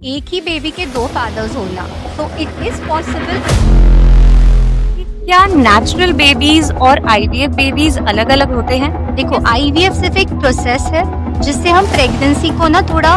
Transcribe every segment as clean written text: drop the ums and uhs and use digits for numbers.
एक ही बेबी के दो फादर्स होना, तो इट इज पॉसिबल। क्या नेचुरल बेबीज और आईवीएफ बेबीज अलग अलग होते हैं? देखो, आईवीएफ सिर्फ एक प्रोसेस है जिससे हम प्रेगनेंसी को ना थोड़ा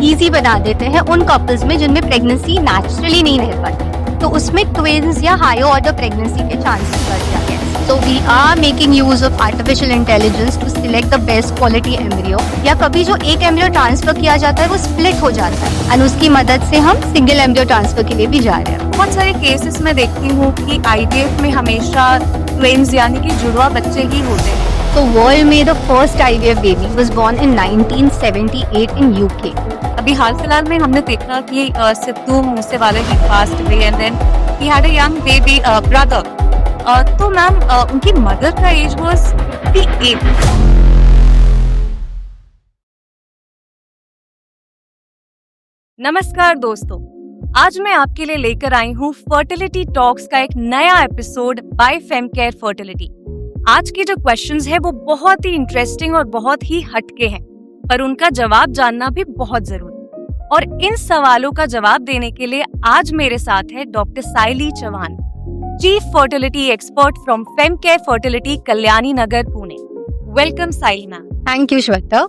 इजी बना देते हैं उन कपल्स में जिनमें प्रेगनेंसी नेचुरली नहीं रह पाती, तो उसमें ट्विंस या हायर ऑर्डर प्रेगनेंसी के चांसेस बढ़ जाते हैं। So we are making use of artificial intelligence to select the best quality embryo। या कभी जो एक एम्ब्रियो ट्रांसफर किया जाता है वो स्प्लिट हो जाता है और उसकी मदद से हम सिंगल एम्ब्रियो ट्रांसफर के लिए भी जा रहे हैं। बहुत सारे केसेस में देखती हूँ कि आईवीएफ में हमेशा ट्विंस यानी कि जुड़वा बच्चे ही होते हैं। So world में the first IVF baby was born in 1978 in UK। अभी हाल फिलहाल में हमने देखा कि Sidhu Moosewala he passed away and then he had a young baby brother. तो मैम उनकी मदर का एज वाज 58। नमस्कार दोस्तों, आज मैं आपके लिए लेकर आई हूँ फर्टिलिटी टॉक्स का एक नया एपिसोड बाय फेमकेयर फर्टिलिटी। आज के जो क्वेश्चंस है वो बहुत ही इंटरेस्टिंग और बहुत ही हटके हैं, पर उनका जवाब जानना भी बहुत जरूरी। और इन सवालों का जवाब देने के लिए आज मेरे साथ है doctor Saili Chauhan, chief fertility expert from Femcare fertility, Kalyani Nagar, Pune. Welcome Saili ma'am. Thank you Shweta.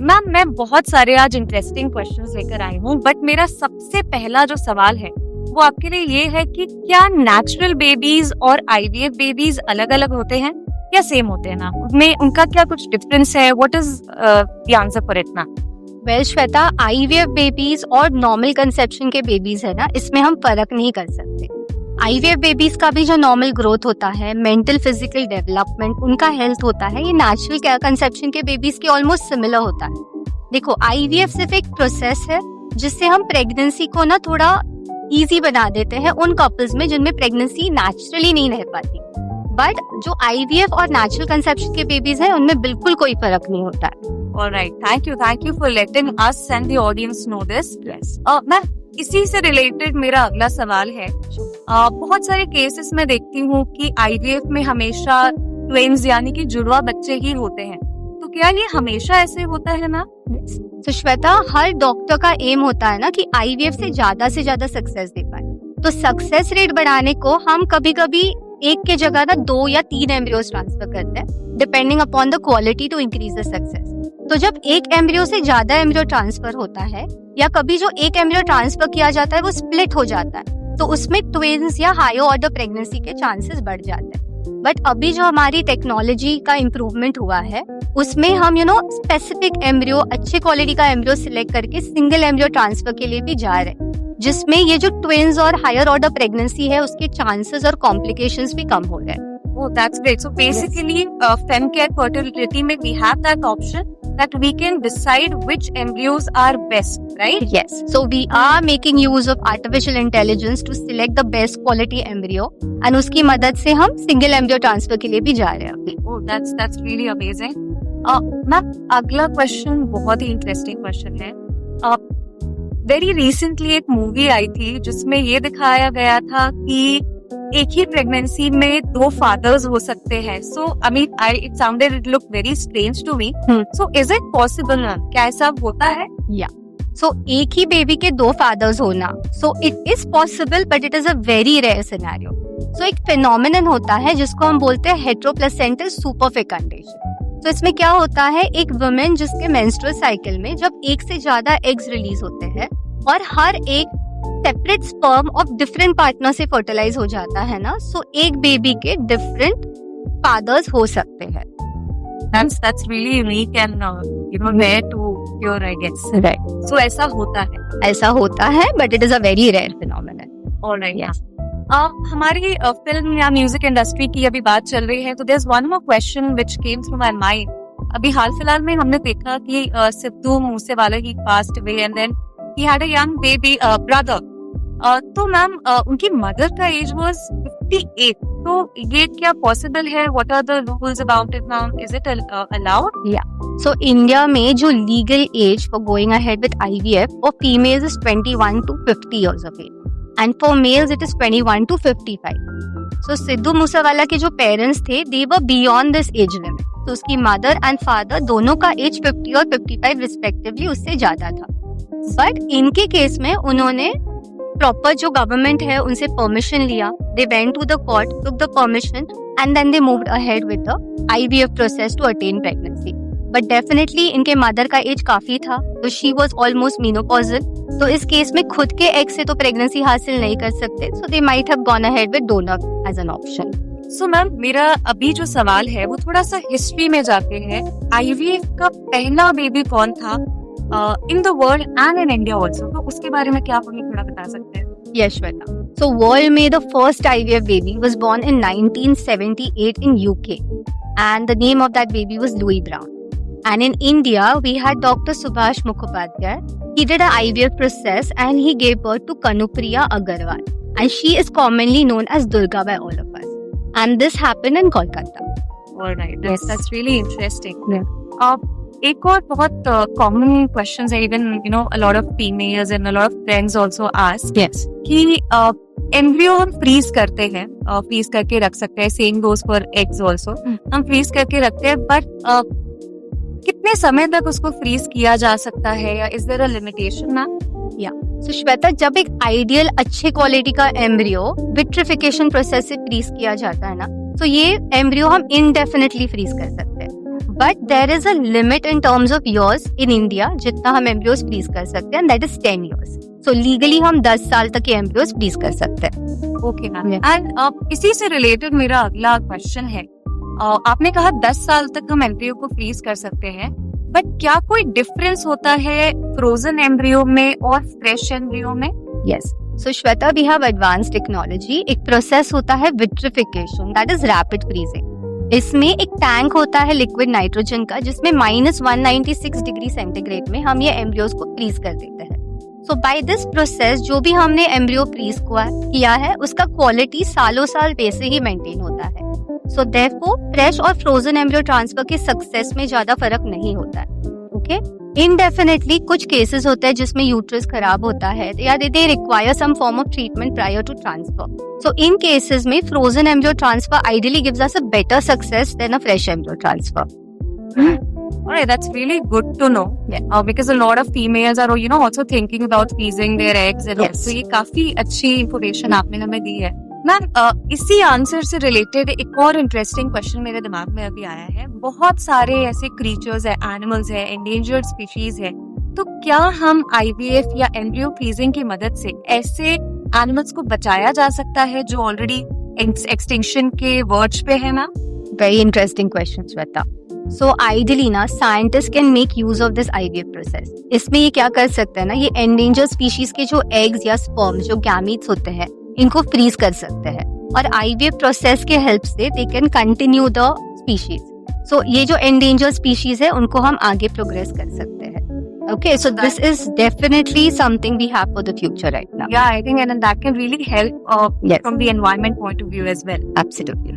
Ma'am मैं बहुत सारे आज इंटरेस्टिंग क्वेश्चंस लेकर आई हूँ, बट मेरा सबसे पहला जो सवाल है वो आपके लिए ये है कि क्या नेचुरल बेबीज और आईवीएफ बेबीज अलग अलग होते हैं या सेम होते हैं ना? उनमें उनका क्या कुछ डिफरेंस है? What is the answer for it ma'am? Well Shweta, IVF babies और नॉर्मल कंसेप्शन के बेबीज है ना, इसमें हम फर्क नहीं कर सकते। आईवीएफ बेबीज का भी जो नॉर्मल ग्रोथ होता है, मेंटल फिजिकल डेवलपमेंट, उनका हेल्थ होता है, ये नेचुरल कंसेप्शन के बेबीज के ऑलमोस्ट सिमिलर होता है। देखो, आईवीएफ सिर्फ एक प्रोसेस है जिससे हम प्रेगनेंसी को ना थोड़ा इजी बना देते हैं उन कपल्स में जिनमें प्रेगनेंसी नेचुरली नहीं रह पाती। बट जो आईवीएफ और नेचुरल कंसेप्शन के बेबीज हैं उनमें बिल्कुल कोई फर्क नहीं होता है। Alright, thank you for letting us and the audience know this. Yes. मैं इसी से रिलेटेड मेरा अगला सवाल है। बहुत सारे केसेस में देखती हूँ कि आईवीएफ में हमेशा ट्विंस यानी कि जुड़वा बच्चे ही होते हैं, तो क्या ये हमेशा ऐसे होता है ना? तो श्वेता, हर डॉक्टर का एम होता है ना कि आईवीएफ से ज्यादा सक्सेस दे पाए। तो सक्सेस रेट बढ़ाने को हम कभी कभी एक के जगह ना 2 या 3 एम्ब्रियोज ट्रांसफर करते हैं, depending upon the quality to increase the success. तो जब एक एम्ब्रियो से ज्यादा एम्ब्रियो ट्रांसफर होता है या कभी जो एक एम्ब्रियो ट्रांसफर किया जाता है वो स्प्लिट हो जाता है, तो उसमें ट्विंस या हायर ऑर्डर प्रेगनेंसी के चांसेस बढ़ जाते हैं। बट अभी जो हमारी टेक्नोलॉजी का इम्प्रूवमेंट हुआ है उसमें हम स्पेसिफिक एम्ब्रियो, अच्छे क्वालिटी का एम्ब्रियो सिलेक्ट करके सिंगल एम्ब्रियो ट्रांसफर के लिए भी जा रहे हैं, जिसमें ये जो ट्विंस और हायर ऑर्डर प्रेगनेंसी है उसके चांसेस और कॉम्प्लिकेशंस भी कम हो गए। Oh, that's great. So basically, femcare fertility में we have that option that we can decide which embryos are best, right? Yes. So we are making use of artificial intelligence to select the best quality embryo, and उसकी मदद से हम single embryo transfer के लिए भी जा रहे हैं अभी। Oh, that's really amazing. Ma'am अगला क्वेश्चन बहुत ही इंटरेस्टिंग क्वेश्चन है। वेरी रिसेंटली एक मूवी आई थी जिसमें ये दिखाया गया था कि एक ही प्रेगनेंसी में 2 फादर्स हो सकते हैं। So I mean it sounded, it look very strange to me. So is it possible? क्या ऐसा होता है? या सो एक ही बेबी के 2 फादर्स होना, so it is possible, but it is a very rare scenario. So एक फिनोमिनन होता है जिसको हम बोलते हैं हेटेरोप्लेसेंटल सुपरफेकंडेशन। तो इसमें क्या होता है, एक वुमेन जिसके मेंस्ट्रुअल साइकिल में जब एक से ज्यादा एग्स रिलीज होते हैं और हर एक separate sperm of different partner से फर्टिलाइज हो जाता है ना, सो एक बेबी के डिफरेंट फादर्स हो सकते हैं। That's really unique and rare to hear, I guess. Right. So ऐसा होता है, but it is a very rare phenomenon. Alright, yes. हमारी फिल्म या म्यूजिक इंडस्ट्री की अभी बात चल रही है, तो there's one more question which came through my mind. अभी हाल फिलहाल में हमने देखा कि सिद्धू मूसेवाला ही passed away and then he had a young baby brother. तो मैम उनकी मदर का एज वाज 58, तो ये क्या पॉसिबल है? What are the rules about it ma'am? Is it allowed? या सो इंडिया में जो legal age for going ahead with IVF for females is 21 to 50 years of age and for males it is 21 to 55. सो सिद्धू मूसेवाला के जो parents थे they were beyond this age limit, तो उसकी mother and father दोनों का as 50 और 55 respectively उससे ज्यादा था। बट इनके केस में उन्होंने प्रॉपर जो गवर्नमेंट है उनसे परमिशन लिया, they went to the court, took the permission and then they moved ahead with the IVF process to attain pregnancy. But definitely इनके मदर का एज काफी था, तो शी वाज ऑलमोस्ट मेनोपॉजल, तो इस केस में खुद के एग से तो प्रेगनेंसी हासिल नहीं कर सकते, so they might have gone ahead with donor as an option. So ma'am, मेरा अभी जो सवाल है वो थोड़ा सा हिस्ट्री में जाते हैं। आईवीएफ का पहला बेबी कौन था in the world and in India also, तो उसके बारे में क्या आप हमें थोड़ा बता सकते हैं? Yes, Shweta. So, world में the first IVF baby was born in 1978 in UK, and the name of that baby was Louis Brown. And in India, we had Dr. Subhash Mukhopadhyay. He did an IVF process and he gave birth to Kanupriya Agarwal, and she is commonly known as Durga by all of us. And this happened in Kolkata. All right, Yes. that's really interesting. Yeah. एक और बहुत common questions है, even you know a lot of females and a lot of friends also ask Yes. कि embryo हम freeze करते हैं, freeze करके रख सकते हैं, same goes for eggs also, हम फ्रीज करके रखते हैं, बट कितने समय तक उसको फ्रीज किया जा सकता है, या is there a limitation ma'am? So, Shweta, जब एक आइडियल अच्छे क्वालिटी का एम्ब्रियो विट्रिफिकेशन प्रोसेस से फ्रीज किया जाता है ना, तो ये एम्ब्रियो हम इनडेफिनेटली फ्रीज कर सकते हैं, but there is a limit in terms of years in India जितना हम एम्ब्रियोज फ्रीज कर सकते हैं, that is 10 years. So legally हम 10 साल तक के एम्ब्रियोज फ्रीज कर सकते हैं। Okay ma'am, Yeah. एंड इसी से रिलेटेड मेरा अगला क्वेश्चन है, आपने कहा 10 साल तक हम एम्ब्रियो को फ्रीज कर सकते हैं, बट क्या कोई डिफरेंस होता है फ्रोजन एम्ब्रियो में और फ्रेश एम्ब्रियो में? Yes, so Shweta, we have advance technology. एक प्रोसेस होता है vitrification, that is rapid freezing. इसमें एक टैंक होता है लिक्विड नाइट्रोजन का, जिसमें -196 डिग्री सेंटीग्रेड में हम ये एम्ब्रियोज को फ्रीज कर देते हैं। सो बाय दिस प्रोसेस जो भी हमने एम्ब्रियो फ्रीज किया है उसका क्वालिटी सालों साल वैसे ही मेंटेन होता है। सो देयरफॉर फ्रेश और फ्रोजन एम्ब्रियो ट्रांसफर के सक्सेस में ज्यादा फर्क नहीं होता है। ओके, इनडेफिनेटली कुछ केसेस होते हैं जिसमें यूट्रस खराब होता है या they require some form of treatment prior to transfer. So in cases में frozen embryo transfer ideally gives us a better success than a fresh embryo transfer. Alright, that's really good to know. Yeah. Because a lot of females are, you know, also thinking about freezing their eggs and all. Yes. So ये काफी अच्छी information आपने हमें दी है। Ma'am, इसी answer से related एक और इंटरेस्टिंग क्वेश्चन मेरे दिमाग में अभी आया है। बहुत सारे ऐसे क्रीचर्स है, एनिमल्स है, एंडेंजर्ड स्पीशीज है, तो क्या हम आईवीएफ या एम्ब्रियो फ्रीजिंग की मदद से ऐसे एनिमल्स को बचाया जा सकता है जो ऑलरेडी एक्सटिंक्शन के वर्ज पे है ma'am? Very interesting question, Shweta. So ideally ना scientist can make use of this IVF process. इसमें ये क्या कर सकते हैं ना, ये एंडेंजर्ड स्पीशीज के जो एग्स या स्पर्म जो गैमीट्स होते हैं इनको फ्रीज कर सकते हैं, और आईवीएफ प्रोसेस के हेल्प से they can continue the species. So ये जो एंडेंजर्ड स्पीशीज है उनको हम आगे प्रोग्रेस कर सकते हैं। Okay, so this is definitely something we have for the future right now. Yeah, I think and that can really help Yes. from the environment point of view as well. Absolutely.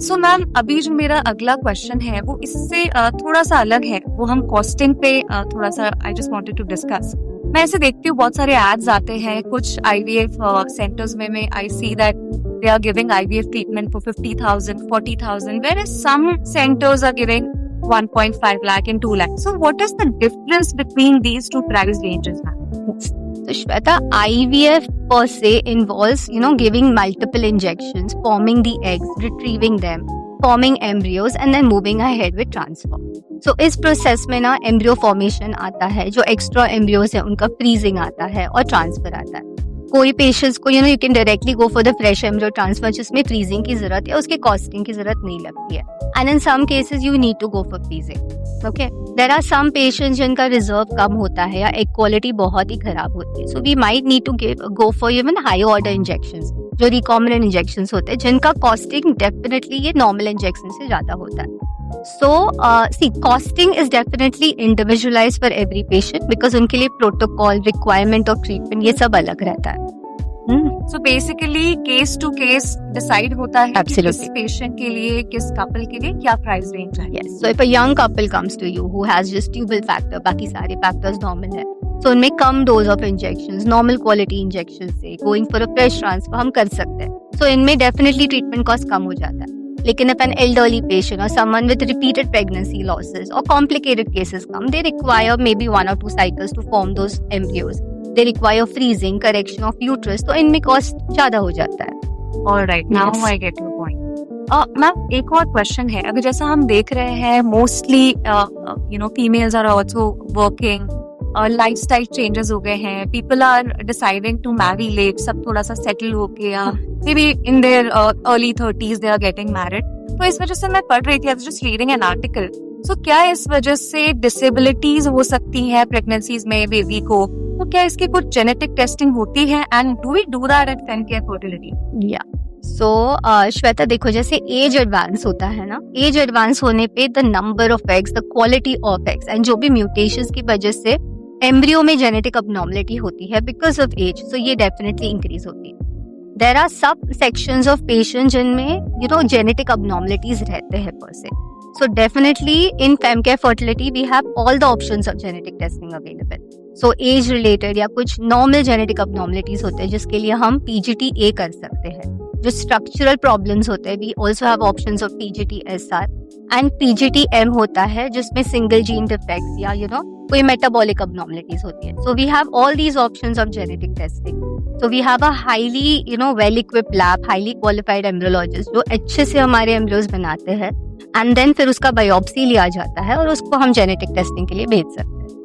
So ma'am, अभी जो मेरा अगला question है वो इससे थोड़ा सा अलग है, वो हम कॉस्टिंग पे थोड़ा सा I just wanted to discuss. मैं ऐसे देखती हूँ बहुत सारे एड्स आते हैं कुछ आईवीएफ सेंटर्स में I see that they are giving IVF treatment for 50,000, 40,000, whereas some centers are giving 1.5 lakh and 2 lakh. So what is the difference between these two price ranges, ma'am? So Shweta, IVF per se involves, giving multiple injections, forming the eggs, retrieving them, forming embryos and then moving ahead with transfer. So इस process में ना embryo formation आता है, जो extra embryos है उनका freezing आता है और ट्रांसफर आता है। कोई पेशेंट्स को you can directly go for the fresh embryo transfer जिसमें फ्रीजिंग की जरूरत है, उसके कॉस्टिंग की जरूरत नहीं लगती है। And in some cases you need to go for freezing. Okay, there are some patients जिनका रिजर्व कम होता है या एग क्वालिटी बहुत ही खराब होती है, so we might need to go for even high order injections, जो रिकॉम्बिनेंट इंजेक्शंस होते हैं जिनका कॉस्टिंग डेफिनेटली ये नॉर्मल इंजेक्शन से ज्यादा होता है। So, see, costing is definitely individualized for every patient because उनके लिए protocol, requirement of treatment ये सब अलग रहता है। So basically case to case decide होता है कि किस Absolutely. patient के लिए, किस couple के लिए क्या price range है। Yes. So if a young couple comes to you who has just tubal factor, बाकी सारे factors normal है, so उनमें कम dose of injections, normal quality injections से going for a fresh transfer हम कर सकते हैं। So इनमें definitely treatment cost कम हो जाता है। लेकिन if an elderly patient or someone with repeated pregnancy losses or complicated cases come, they require maybe 1 or 2 cycles to form those embryos. They require freezing, correction of uterus, तो इनमें cost ज़्यादा हो जाता है. Alright, now Yes. I get your point. Ma'am एक और question है, अगर जैसा हम देख रहे हैं mostly females are also working, lifestyle changes हो गए हैं, people are deciding to marry late, सब थोड़ा सा सेटल होके या may be in their early 30s they are getting married. तो इस वजह से मैं पढ़ रही थी, I was just reading an article, so क्या इस वजह से डिसेबिलिटीज हो सकती है प्रेगनेंसीज में बेबी को? तो क्या इसकी कुछ जेनेटिक टेस्टिंग होती है and do we do that at Femcare fertility? या सो श्वेता, देखो जैसे एज एडवांस होता है ना, एज एडवांस होने पे the number of eggs, the quality of eggs and जो भी म्यूटेशंस की वजह से एम्ब्रियो में जेनेटिक अबनॉर्मलिटी होती है बिकॉज ऑफ एज, सो ये डेफिनेटली इंक्रीज होती है. देयर आर सब सेक्शंस ऑफ पेशेंट जिनमें जेनेटिक अबनॉर्मलिटीज रहते हैं पर से. So definitely in femcare fertility we have all the options of genetic testing available. So age related या कुछ normal genetic abnormalities होते हैं जिसके लिए हम PGT-A कर सकते हैं. जो structural problems होते हैं we also have options of PGT-SR and PGT-M होता है जिसमें single gene defects या कोई metabolic abnormalities होती है. So we have all these options of genetic testing. So we have a highly well equipped lab, highly qualified embryologist जो अच्छे से हमारे embryos बनाते हैं एंड देन फिर उसका बायोप्सी लिया जाता है और उसको हम जेनेटिक टेस्टिंग के लिए भेज सकते हैं.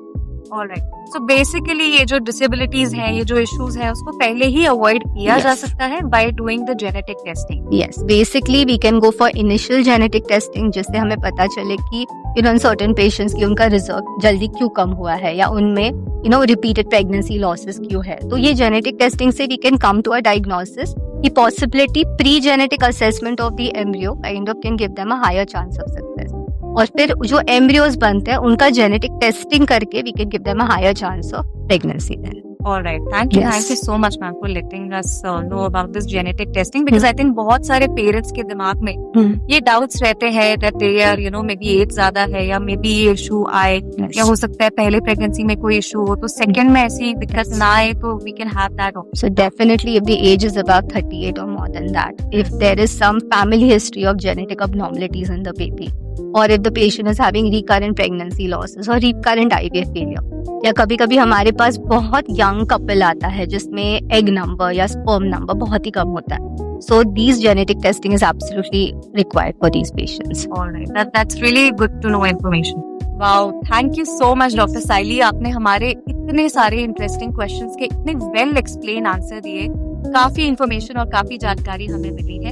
ऑलराइट, सो बेसिकली ये जो डिसेबिलिटीज हैं, ये जो इश्यूज हैं, उसको पहले ही अवॉइड किया जा Yes. सकता है by doing the genetic testing. Yes, basically we can go for initial genetic testing जिससे हमें पता चले कि इन सर्टेन पेशेंट्स की उनका रिजल्ट जल्दी क्यों कम हुआ है या उनमें रिपीटेड प्रेगनेंसी लॉसेस क्यों है. तो ये जेनेटिक टेस्टिंग से we can come to a diagnosis की possibility. Pre genetic assessment of the embryo kind of can give them a higher chance of success. और फिर जो एम्ब्रियोज बनते हैं उनका जेनेटिक टेस्टिंग करके we can give them a higher chance of pregnancy then. Alright, thank you so much ma'am for letting us know about this genetic testing, because I think बहुत सारे parents के दिमाग में ये डाउट्स रहते हैं that they are maybe age ज्यादा है या मे बी ये इशू आए या हो सकता है पहले प्रेगनेंसी में कोई इशू हो तो सेकंड में ऐसी दिक्कत ना आए, तो we can have that option. So definitely if the age is above 38 or more than that, if there is some family history of genetic abnormalities in the baby, or if the patient is having recurrent pregnancy losses or recurrent IVF failure, या कभी कभी हमारे पास बहुत young couple आता है जिसमें egg number या sperm number बहुत ही कम होता है. So these genetic testing is absolutely required for these patients. Alright, that's really good to know information. Wow, thank you so much Dr. Saili, आपने हमारे इतने सारे इंटरेस्टिंग क्वेश्चंस के इतने वेल एक्सप्लेन आंसर दिए, काफी इंफॉर्मेशन और काफी जानकारी हमें मिली है.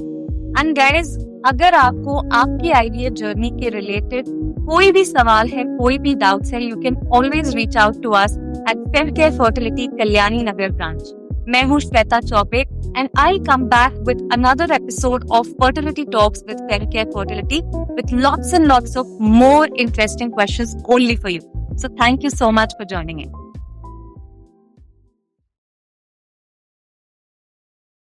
एंड गाइस, अगर आपको आपकी आईवीएफ जर्नी के रिलेटेड कोई भी सवाल है, कोई भी डाउट्स है, you can always reach out to us at Femcare fertility Kalyani Nagar branch. मैं हूँ Shweta Choubey and I'll come back with another episode of Fertility Talks with Femcare Fertility with lots and lots of more interesting questions only for you. So thank you so much for joining in.